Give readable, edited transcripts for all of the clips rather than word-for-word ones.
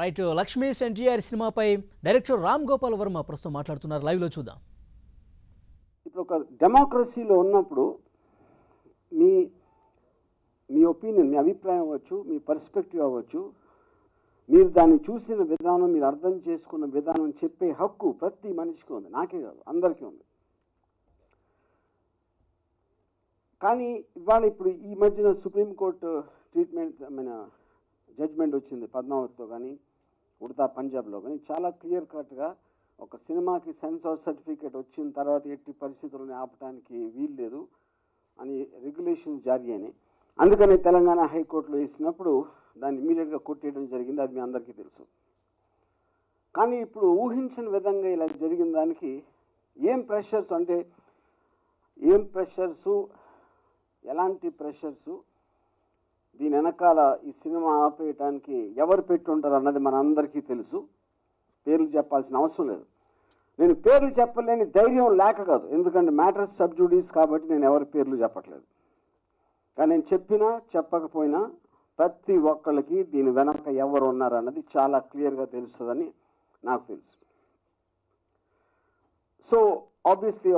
Right Lakshmi's NTR సినిమాపై director Ram Gopal Varma ప్రస్తుతం మాట్లాడుతున్నారు. లైవ్లో చూద్దాం. ఇప్పుడు ఒక డెమోక్రసీలో ఉన్నప్పుడు మీ మీ ఒపీనియన్, మీ అభిప్రాయం అవ్వచ్చు, మీ పర్స్పెక్టివ్ అవ్వచ్చు, మీరు దాన్ని చూసిన విధానం, మీరు అర్థం చేసుకున్న విధానం చెప్పే హక్కు ప్రతి మనిషికి ఉంది. నాకే కాదు, అందరికీ ఉంది. కానీ ఇవాళ ఇప్పుడు ఈ మధ్యన సుప్రీంకోర్టు జడ్జ్మెంట్ వచ్చింది పద్మావతితో కానీ ఉడతా పంజాబ్లో కానీ, చాలా క్లియర్ కట్గా ఒక సినిమాకి సెన్సార్ సర్టిఫికేట్ వచ్చిన తర్వాత ఎట్టి పరిస్థితులను ఆపడానికి వీలు లేదు అని రెగ్యులేషన్స్ జారీ అయినాయి. అందుకని తెలంగాణ హైకోర్టులో వేసినప్పుడు దాన్ని ఇమీడియట్గా కొట్టేయడం జరిగింది. అది మీ అందరికీ తెలుసు. కానీ ఇప్పుడు ఊహించిన విధంగా ఇలా జరిగిన దానికి ఏం ప్రెషర్స్ అంటే ఎలాంటి ప్రెషర్సు, దీని వెనకాల ఈ సినిమా ఆపేయటానికి ఎవరు పెట్టుంటారు అన్నది మన అందరికీ తెలుసు. పేర్లు చెప్పాల్సిన అవసరం లేదు. నేను పేర్లు చెప్పలేని ధైర్యం లేక కాదు, ఎందుకంటే మ్యాటర్స్ సబ్ జుడిస్ కాబట్టి నేను ఎవరి పేర్లు చెప్పట్లేదు. కానీ నేను చెప్పినా చెప్పకపోయినా ప్రతి ఒక్కళ్ళకి దీని వెనక ఎవరు ఉన్నారు అన్నది చాలా క్లియర్గా తెలుస్తుందని నాకు తెలుసు. సో ఆబ్వియస్లీ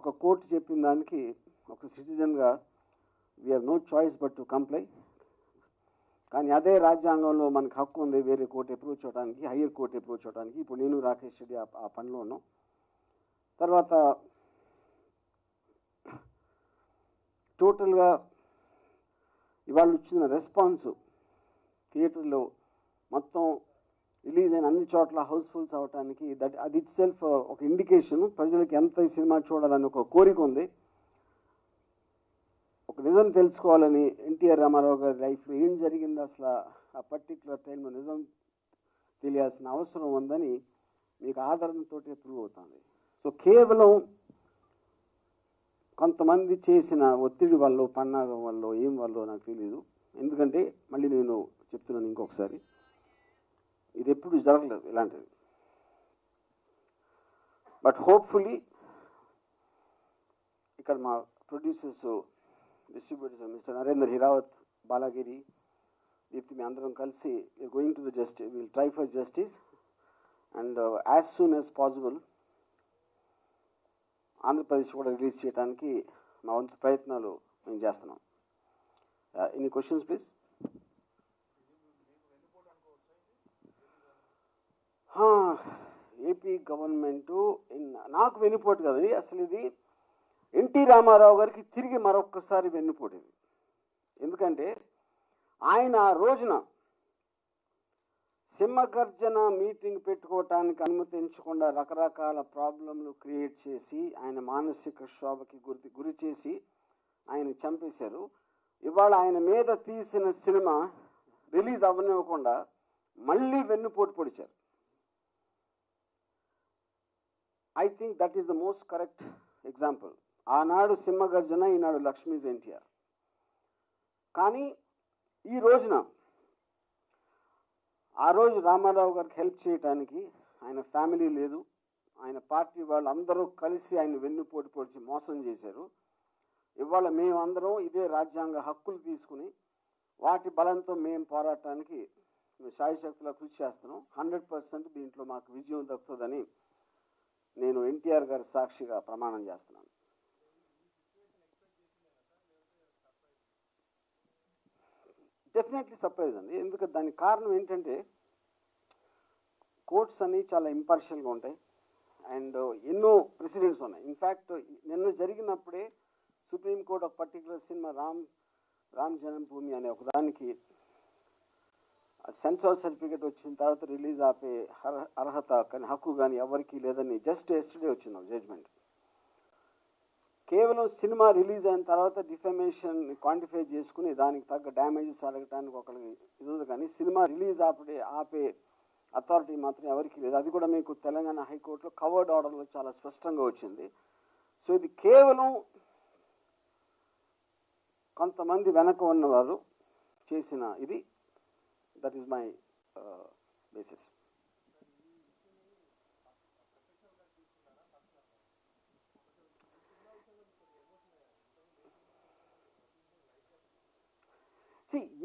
ఒక కోర్టు చెప్పిన దానికి ఒక సిటిజన్గా we have no choice but to comply. కానీ అదే రాజ్యాంగంలో మనకు హక్కు ఉంది వేరే కోర్టు అప్రోచ్ అవడానికి, హయ్యర్ కోర్టు అప్రోచ్ అవడానికి. ఇప్పుడు నేను రాకేష్ రెడ్డి ఆ పనిలో ఉన్నాం. తర్వాత టోటల్గా ఇవాళ వచ్చిన రెస్పాన్స్ థియేటర్లో మొత్తం రిలీజ్ అయిన అన్ని చోట్ల హౌస్ఫుల్స్ అవడానికి అది ఇట్ సెల్ఫ్ ఒక ఇండికేషన్ ప్రజలకి ఎంత ఈ సినిమా చూడాలని ఒక కోరిక ఉంది. ఒక నిజం తెలుసుకోవాలని, ఎన్టీఆర్ రామారావు గారి లైఫ్లో ఏం జరిగింది అసలు ఆ పర్టిక్యులర్ టైంలో నిజం తెలియాల్సిన అవసరం ఉందని మీకు ఆదరణతో ప్రూవ్ అవుతుంది. సో కేవలం కొంతమంది చేసిన ఒత్తిడి వల్ల, పన్నాగం వల్ల, ఏం వల్ల నాకు తెలియదు. ఎందుకంటే మళ్ళీ నేను చెప్తున్నాను ఇంకొకసారి, ఇది ఎప్పుడు జరగలేదు ఇలాంటిది. బట్ హోప్ఫుల్లీ ఇక్కడ మా producers, distributors mister Narender Hirawat, Balagiri, Deepti, మీ అందరం కలిసి going to the justice, will try for justice and as soon as possible Andhra Pradesh కూడా రిలీజ్ చేయడానికి మా వంతు ప్రయత్నాలు మేము చేస్తున్నాం. Any questions please? AP government నాకు వెన్నుపోటు కదండి, అసలు ఇది ఎన్టీ రామారావు గారికి తిరిగి మరొక్కసారి వెన్నుపోటు ఇది. ఎందుకంటే ఆయన ఆ రోజున సింహగర్జన మీటింగ్ పెట్టుకోవటానికి అనుమతించకుండా రకరకాల ప్రాబ్లంలు క్రియేట్ చేసి ఆయన మానసిక క్షోభకి గురి చేసి ఆయన చంపేశారు. ఇవాళ ఆయన మీద తీసిన సినిమా రిలీజ్ అవ్వనివ్వకుండా మళ్ళీ వెన్నుపోటు పొడిచారు. I think that is the most correct example. ఆనాడు సింహగర్జన, ఈనాడు లక్ష్మీస్ ఎన్టీఆర్. కానీ ఈ రోజున ఆ రోజు రామారావు గారికి హెల్ప్ చేయడానికి ఆయన ఫ్యామిలీ లేదు, ఆయన పార్టీ వాళ్ళు అందరూ కలిసి ఆయన వెన్నుపోటు పొడిచి మోసం చేశారు. ఇవాళ మేమందరం ఇదే రాజ్యాంగ హక్కులు తీసుకుని వాటి బలంతో మేము పోరాటానికి శాయశక్తులా కృషి చేస్తున్నాం. 100% దీంట్లో మాకు విజయం దక్కుతుందని నేను ఎన్టీఆర్ గారి సాక్షిగా ప్రమాణం చేస్తున్నాను. డెఫినెట్లీ సర్ప్రైజ్ అండి. ఎందుకంటే దానికి కారణం ఏంటంటే కోర్ట్స్ అన్నీ చాలా ఇంపార్షియల్గా ఉంటాయి అండ్ ఎన్నో ప్రెసిడెంట్స్ ఉన్నాయి. ఇన్ఫ్యాక్ట్ నిన్న జరిగినప్పుడే సుప్రీంకోర్టు ఒక పర్టికులర్ సినిమా రామ్ జన్మభూమి అనే ఒకదానికి సెన్సార్ సర్టిఫికేట్ వచ్చిన తర్వాత రిలీజ్ ఆపే అర్హత కానీ హక్కు కానీ ఎవరికి లేదని జస్ట్ ఎస్టర్డే వచ్చింది జడ్జ్మెంట్. కేవలం సినిమా రిలీజ్ అయిన తర్వాత డిఫమేషన్ క్వాంటిఫై చేసుకుని దానికి తగ్గ డ్యామేజెస్ అడగటానికి ఒకరికి ఇది, కానీ సినిమా రిలీజ్ ఆపే అథారిటీ మాత్రం ఎవరికి లేదు. అది కూడా మీకు తెలంగాణ హైకోర్టులో కవర్డ్ ఆర్డర్లో చాలా స్పష్టంగా వచ్చింది. సో ఇది కేవలం కొంతమంది వెనక ఉన్నవారు చేసిన ఇది. That is my basis.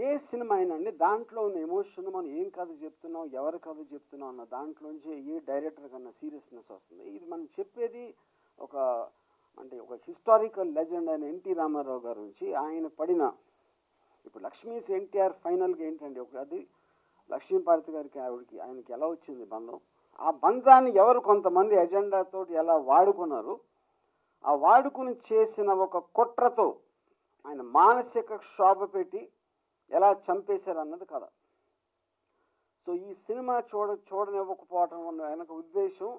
A cinema అయినా అండి దాంట్లో ఉన్న ఎమోషన్ మనం ఏం కథ చెప్తున్నాం ఎవరి కథ చెప్తున్నాం అన్న దాంట్లోంచి ఏ డైరెక్టర్ కన్నా సీరియస్నెస్ వస్తుంది. ఇది మనం చెప్పేది ఒక అంటే ఒక హిస్టారికల్ లెజెండ్ అయిన ఎన్టీ రామారావు గారి నుంచి ఆయన పడిన ఇప్పుడు లక్ష్మీస్ ఎన్టీఆర్ ఫైనల్గా ఏంటండి ఒక అది లక్ష్మీపార్వతి గారికి ఆవిడకి ఆయనకి ఎలా వచ్చింది బంధం, ఆ బంధాన్ని ఎవరు కొంతమంది ఎజెండాతో ఎలా వాడుకున్నారు, ఆ వాడుకుని చేసిన ఒక కుట్రతో ఆయన మానసిక క్షోభ పెట్టి ఎలా చంపేశారు అన్నది కథ. సో ఈ సినిమా చూడనివ్వకపోవటం వల్ల వెనక ఉద్దేశం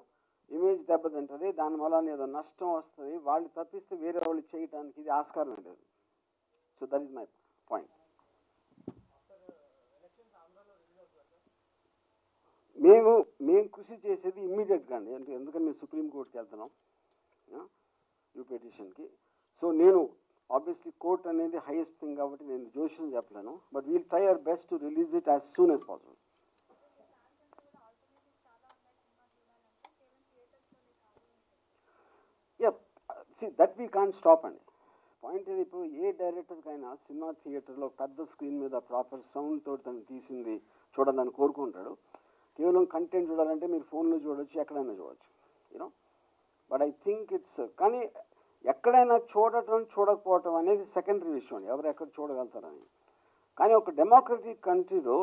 ఇమేజ్ దెబ్బతింటుంది, దాని వల్ల ఏదో నష్టం వస్తుంది, వాళ్ళు తప్పిస్తే వేరే వాళ్ళు చేయడానికి ఇది ఆస్కారం లేదు. So that is my point. మేము కృషి చేసేది ఇమ్మీడియట్గా అండి, అంటే ఎందుకంటే మేము సుప్రీంకోర్టుకి వెళ్తున్నాం యూ పిటిషన్కి. సో నేను ఆబ్వియస్లీ కోర్ట్ అనేది హైయెస్ట్ థింగ్ కాబట్టి నేను జోషియం చెప్పలేను, but we'll try our best to release it as soon as possible. See, that we can't stop అండి. పాయింట్ ఇది ఇప్పుడు ఏ డైరెక్టర్కైనా సినిమా థియేటర్లో పెద్ద స్క్రీన్ మీద ప్రాపర్ సౌండ్ తోటి తను తీసింది చూడాలని కోరుకుంటాడు. కేవలం కంటెంట్ చూడాలంటే మీరు ఫోన్లో చూడవచ్చు, ఎక్కడైనా చూడవచ్చు, you know. But I think it's కానీ ఎక్కడైనా చూడకపోవటం అనేది సెకండరీ విషయం, ఎవరు ఎక్కడ చూడగలుగుతారని. కానీ ఒక డెమోక్రటిక్ కంట్రీలో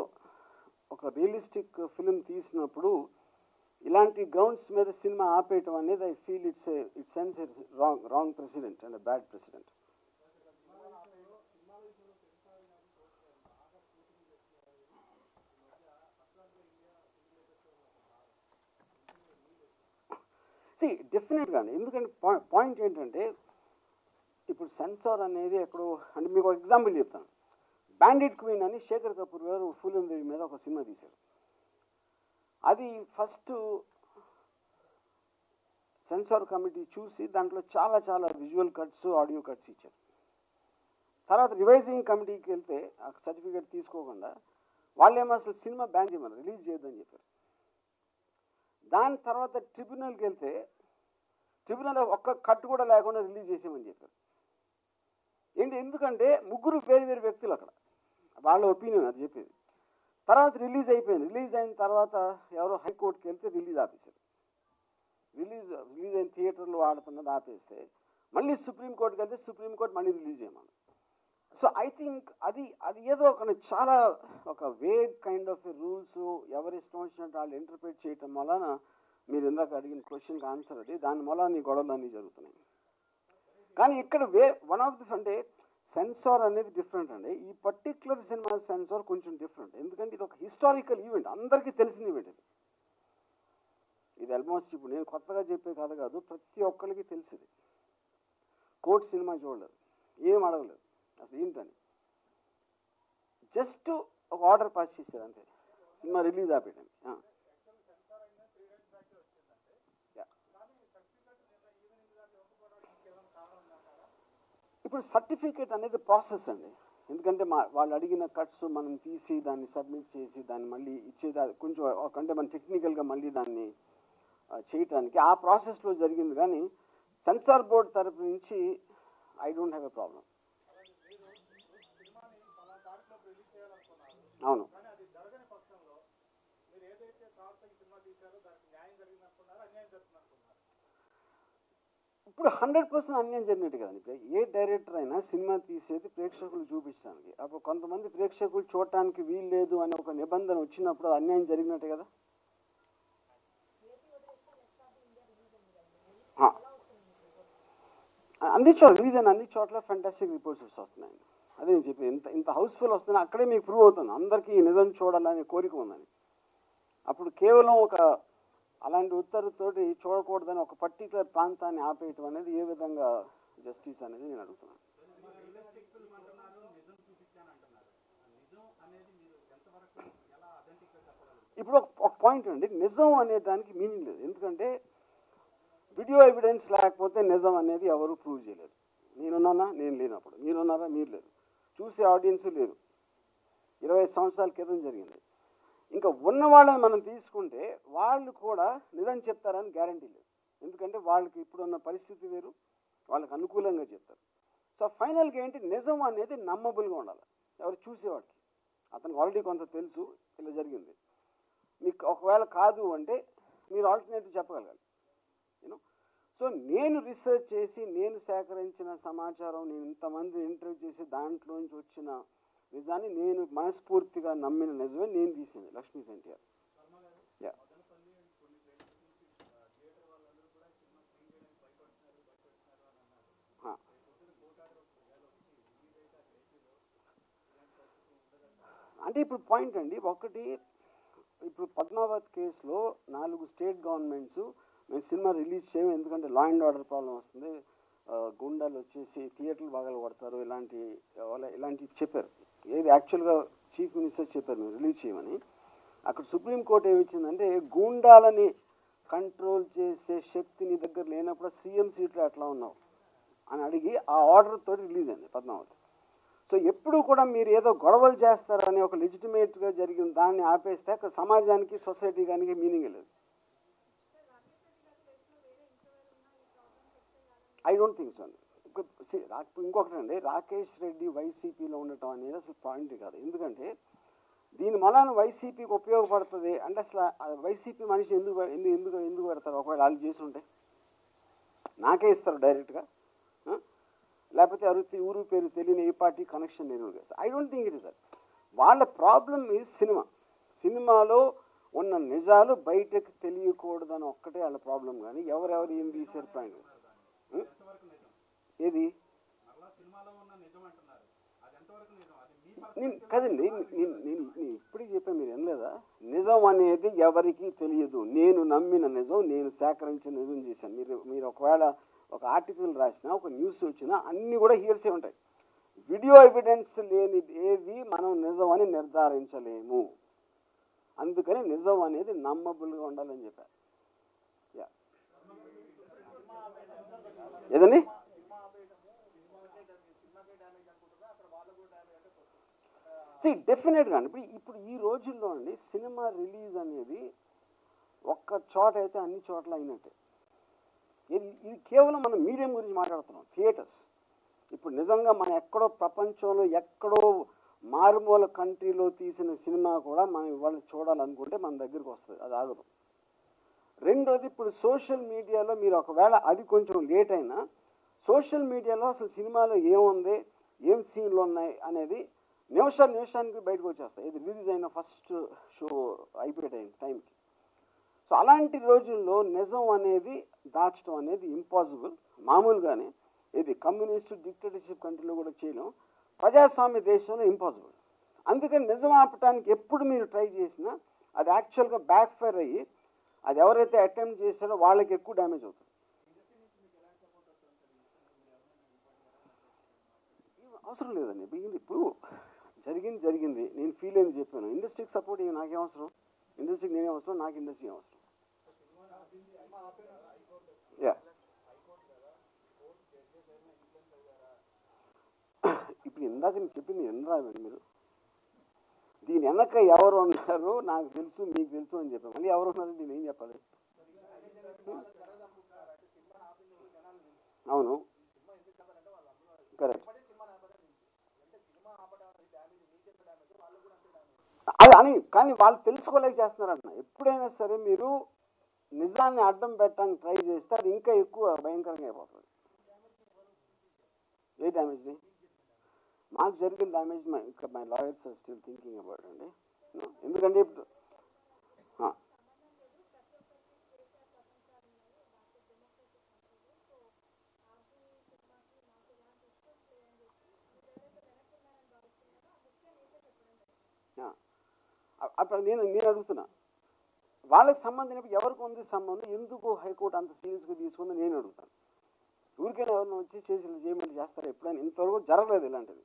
ఒక రియలిస్టిక్ ఫిలిం తీసినప్పుడు ఇలాంటి గ్రౌండ్స్ మీద సినిమా ఆపేయటం అనేది I feel it sense it's wrong president and bad president. డెఫినెట్గా అండి, ఎందుకంటే పాయింట్ ఏంటంటే ఇప్పుడు సెన్సార్ అనేది ఎక్కడో అంటే మీకు ఒక ఎగ్జాంపుల్ చెప్తాను. బ్యాండిట్ క్వీన్ అని శేఖర్ కపూర్ గారు ఫుల్ దేవి మీద ఒక సినిమా తీశారు. అది ఫస్ట్ సెన్సార్ కమిటీ చూసి దాంట్లో చాలా చాలా విజువల్ కట్స్ ఆడియో కట్స్ ఇచ్చారు. తర్వాత రివైజింగ్ కమిటీకి వెళ్తే ఆ సర్టిఫికేట్ తీసుకోకుండా వాళ్ళేమో అసలు సినిమా బ్యాన్ చేయమన్నారు, రిలీజ్ చేయొద్దని చెప్పారు. దాని తర్వాత ట్రిబ్యునల్కి వెళ్తే ట్రిబ్యునల్ ఒక్క కట్ కూడా లేకుండా రిలీజ్ చేసామని చెప్పారు. ఎందుకంటే ముగ్గురు వేరు వేరు వ్యక్తులు అక్కడ, వాళ్ళ ఒపీనియన్ అది చెప్పేది. తర్వాత రిలీజ్ అయిపోయింది. రిలీజ్ అయిన తర్వాత ఎవరో హైకోర్టుకి వెళ్తే రిలీజ్ ఆపేశారు. రిలీజ్ అయిన థియేటర్లో ఆడుతున్నది ఆపేస్తే మళ్ళీ సుప్రీంకోర్టుకి వెళ్తే సుప్రీంకోర్టు మళ్ళీ రిలీజ్ చేయమన్నారు. సో ఐ థింక్ అది ఏదో ఒక చాలా ఒక వేగ్ కైండ్ ఆఫ్ రూల్స్ ఎవరి ఇష్టం వచ్చినట్టు వాళ్ళు ఇంటర్ప్రిట్ చేయటం వలన మీరు ఇందాక అడిగిన క్వశ్చన్కి ఆన్సర్ అది, దాని వల్ల ఈ గొడవలు అన్నీ జరుగుతున్నాయి. కానీ ఇక్కడ వన్ ఆఫ్ ది అంటే సెన్సార్ అనేది డిఫరెంట్ అండి. ఈ పర్టిక్యులర్ సినిమా సెన్సార్ కొంచెం డిఫరెంట్, ఎందుకంటే ఇది ఒక హిస్టారికల్ ఈవెంట్, అందరికీ తెలిసిన ఈవెంట్ ఇది ఆల్మోస్ట్ ఇప్పుడు నేను కొత్తగా చెప్పే కథ కాదు, ప్రతి ఒక్కరికి తెలిసింది. కోర్టు సినిమా చూడలేదు, ఏం అడగలేదు, అసలు ఏంటని జస్ట్ ఒక ఆర్డర్ పాస్ చేశారు అంతే, సినిమా రిలీజ్ ఆపేయడానికి. ఇప్పుడు సర్టిఫికేట్ అనేది ప్రాసెస్ అండి, ఎందుకంటే వాళ్ళు అడిగిన కట్స్ మనం తీసి దాన్ని సబ్మిట్ చేసి దాన్ని మళ్ళీ ఇచ్చేది కొంచెం అంటే మనం టెక్నికల్గా మళ్ళీ దాన్ని చేయటానికి ఆ ప్రాసెస్లో జరిగింది. కానీ సెన్సార్ బోర్డ్ తరపు నుంచి I don't have a problem. అవును, ఇప్పుడు 100% అన్యాయం జరిగినట్టు కదండి. ఏ డైరెక్టర్ అయినా సినిమా తీసేది ప్రేక్షకులు చూపించడానికి, అప్పుడు కొంతమంది ప్రేక్షకులు చూడటానికి వీలు లేదు అనే ఒక నిబంధన వచ్చినప్పుడు అన్యాయం జరిగినట్టే కదా. అన్ని చోట్ల రిలీజ్ అయిన అన్ని చోట్ల ఫెంటాస్టిక్ రిపోర్ట్స్ వస్తున్నాయి. అదే నేను చెప్పి ఇంత హౌస్ఫుల్ వస్తున్నాయి, అక్కడే మీకు ప్రూవ్ అవుతుంది అందరికీ నిజం చూడాలనే కోరిక ఉందని. అప్పుడు కేవలం ఒక అలాంటి ఉత్తర్వుతోటి చూడకూడదని ఒక పర్టికులర్ ప్రాంతాన్ని ఆపేయటం అనేది ఏ విధంగా జస్టిస్ అనేది నేను అడుగుతున్నాను. ఇప్పుడు ఒక పాయింట్ అండి, నిజం అనే దానికి మీనింగ్ లేదు, ఎందుకంటే వీడియో ఎవిడెన్స్ లేకపోతే నిజం అనేది ఎవరు ప్రూవ్ చేయలేదు. నేనున్నానా, నేను లేనప్పుడు, మీరున్నారా, మీరు లేరు, చూసే ఆడియన్స్ లేరు. 20 సంవత్సరాల క్రితం జరిగింది. ఇంకా ఉన్న వాళ్ళని మనం తీసుకుంటే వాళ్ళు కూడా నిజం చెప్తారని గ్యారంటీ లేదు, ఎందుకంటే వాళ్ళకి ఇప్పుడున్న పరిస్థితి వేరు, వాళ్ళకి అనుకూలంగా చెప్తారు. సో ఫైనల్గా ఏంటి, నిజం అనేది నమ్మబుల్గా ఉండాలి ఎవరు చూసేవాడికి. అతనికి ఆల్రెడీ కొంత తెలుసు ఇలా జరిగింది. మీకు ఒకవేళ కాదు అంటే మీరు ఆల్టర్నేటివ్ చెప్పగలగాలి. యూనో సో నేను రీసెర్చ్ చేసి నేను సేకరించిన సమాచారం, నేను ఇంతమంది ఇంటర్వ్యూ చేసి దాంట్లోంచి వచ్చిన నిజాన్ని నేను మనస్ఫూర్తిగా నమ్మిన నిజమే నేను తీసింది లక్ష్మీ ఎన్టీఆర్. యా అంటే ఇప్పుడు పాయింట్ అండి ఒకటి, ఇప్పుడు పద్మావత్ కేసులో 4 స్టేట్ గవర్నమెంట్స్ మేము సినిమా రిలీజ్ చేయము ఎందుకంటే లా అండ్ ఆర్డర్ ప్రాబ్లం వస్తుంది, గుండాలు వచ్చేసి థియేటర్లు బాగా కొడతారు, ఇలాంటివి చెప్పారు. ఏది యాక్చువల్గా చీఫ్ మినిస్టర్ చెప్పారు మేము రిలీజ్ చేయమని. అక్కడ సుప్రీంకోర్టు ఏమిచ్చిందంటే గూండాలని కంట్రోల్ చేసే శక్తి నీ దగ్గర లేనప్పుడు సీఎం సీట్లో ఎట్లా ఉన్నావు అని అడిగి ఆ ఆర్డర్ తోటి రిలీజ్ అయింది పద్మావతి. సో ఎప్పుడు కూడా మీరు ఏదో గొడవలు చేస్తారని ఒక లెజిటిమేట్గా జరిగిన దాన్ని ఆపేస్తే అక్కడ సమాజానికి సొసైటీ కానీ మీనింగ్ లేదు. I don't think so. ఇంకొకటి అండి, రాకేష్ రెడ్డి వైసీపీలో ఉండటం అనేది అసలు పాయింట్ కాదు. ఎందుకంటే దీని మలాన వైసీపీకి ఉపయోగపడుతుంది అంటే అసలు వైసీపీ మనిషి ఎందుకు పెడతారు? ఒకవేళ వాళ్ళు చేసి ఉంటే నాకే ఇస్తారు డైరెక్ట్గా, లేకపోతే ఊరు పేరు తెలియని ఏ పార్టీ కనెక్షన్ నేను చేస్తాను. I don't think it is that. వాళ్ళ ప్రాబ్లం ఈజ్ సినిమాలో ఉన్న నిజాలు బయటకు తెలియకూడదని ఒక్కటే వాళ్ళ ప్రాబ్లం. కానీ ఎవరెవరు ఏం తీశారు పాయింట్ ఏది కదండి. నేను ఇప్పటికీ చెప్పాను, మీరు వినలేదా? నిజం అనేది ఎవరికి తెలియదు. నేను నమ్మిన నిజం, నేను సేకరించిన నిజం చేశాను. మీరు ఒకవేళ ఒక ఆర్టికల్ రాసినా, ఒక న్యూస్ వచ్చినా అన్నీ కూడా హియర్సే ఉంటాయి. వీడియో ఎవిడెన్స్ లేని ఏది మనం నిజం అని నిర్ధారించలేము. అందుకని నిజం అనేది నమ్మబుల్గా ఉండాలని చెప్పారు. ఏదండి డెఫినెట్గా అండి. ఇప్పుడు ఈ రోజుల్లో అండి సినిమా రిలీజ్ అనేది ఒక్క చోట అయితే అన్ని చోట్ల అయినట్టే. ఇది కేవలం మనం మీడియం గురించి మాట్లాడుతున్నాం, థియేటర్స్. ఇప్పుడు నిజంగా మనం ఎక్కడో ప్రపంచంలో ఎక్కడో మారుమూల కంట్రీలో తీసిన సినిమా కూడా మనం ఇవాళ చూడాలనుకుంటే మన దగ్గరికి వస్తుంది, అది ఆగదు. రెండోది, ఇప్పుడు సోషల్ మీడియాలో మీరు ఒకవేళ అది కొంచెం లేట్ అయినా సోషల్ మీడియాలో అసలు సినిమాలో ఏముంది, ఏం సీన్లు ఉన్నాయి అనేది నిమిషానికి బయటకు వచ్చేస్తాయి. ఇది రిలీజ్ అయిన ఫస్ట్ షో అయిపోయే టైంకి. సో అలాంటి రోజుల్లో నిజం అనేది దాచడం అనేది ఇంపాసిబుల్. మామూలుగానే ఇది కమ్యూనిస్ట్ డిక్టేటర్షిప్ కంట్రీలో కూడా చేయలేం, ప్రజాస్వామ్య దేశంలో ఇంపాసిబుల్. అందుకని నిజం ఆపటానికి ఎప్పుడు మీరు ట్రై చేసినా అది యాక్చువల్గా బ్యాక్ ఫైర్ అయ్యి అది ఎవరైతే అటెంప్ట్ చేశారో వాళ్ళకి ఎక్కువ డ్యామేజ్ అవుతుంది. అవసరం లేదండి. ఇప్పుడు జరిగింది నేను ఫీల్ అయింది చెప్పాను. ఇండస్ట్రీకి సపోర్ట్ ఇవి నాకేం అవసరం, ఇండస్ట్రీకి నేనే అవసరం, నాకు ఇండస్ట్రీ అవసరం. యా ఇప్పుడు ఇందాక నేను చెప్పింది ఎన్నరావండి మీరు. దీని వెనక ఎవరు ఉన్నారు నాకు తెలుసు, మీకు తెలుసు అని చెప్పాను. మళ్ళీ ఎవరు ఉన్నారు నేను ఏం చెప్పాలి? అవును, కరెక్ట్. అది అని కానీ వాళ్ళు తెలుసుకోలేక చేస్తున్నారంట. ఎప్పుడైనా సరే మీరు నిజాన్ని అడ్డం పెట్టడానికి ట్రై చేస్తే అది ఇంకా ఎక్కువ భయంకరంగా అయిపోతుంది. ఏ డ్యామేజ్ని? మాకు జరిగిన డ్యామేజ్ ఇంకా my lawyers are still thinking about అండి. ఎందుకంటే ఇప్పుడు అప్పుడు నేను అడుగుతున్నా, వాళ్ళకి సంబంధించినప్పుడు ఎవరికి ఉంది సంబంధం, ఎందుకు హైకోర్టు అంత సీరియస్గా తీసుకుందో నేను అడుగుతాను. ఊరికైనా ఎవరిని వచ్చి చేయమని చేస్తారు? ఎప్పుడైనా ఇంతవరకు జరగలేదు ఇలాంటిది.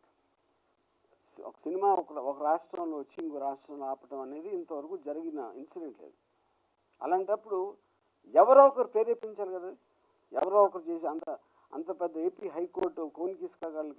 ఒక సినిమా ఒక రాష్ట్రంలో వచ్చి ఇంకో రాష్ట్రంలో ఆపటం అనేది ఇంతవరకు జరిగిన ఇన్సిడెంట్ లేదు. అలాంటప్పుడు ఎవరో ఒకరు ప్రేరేపించాలి కదా, ఎవరో ఒకరు చేసి అంత పెద్ద ఏపీ హైకోర్టు కోన్ కిస్కా వాళ్ళకి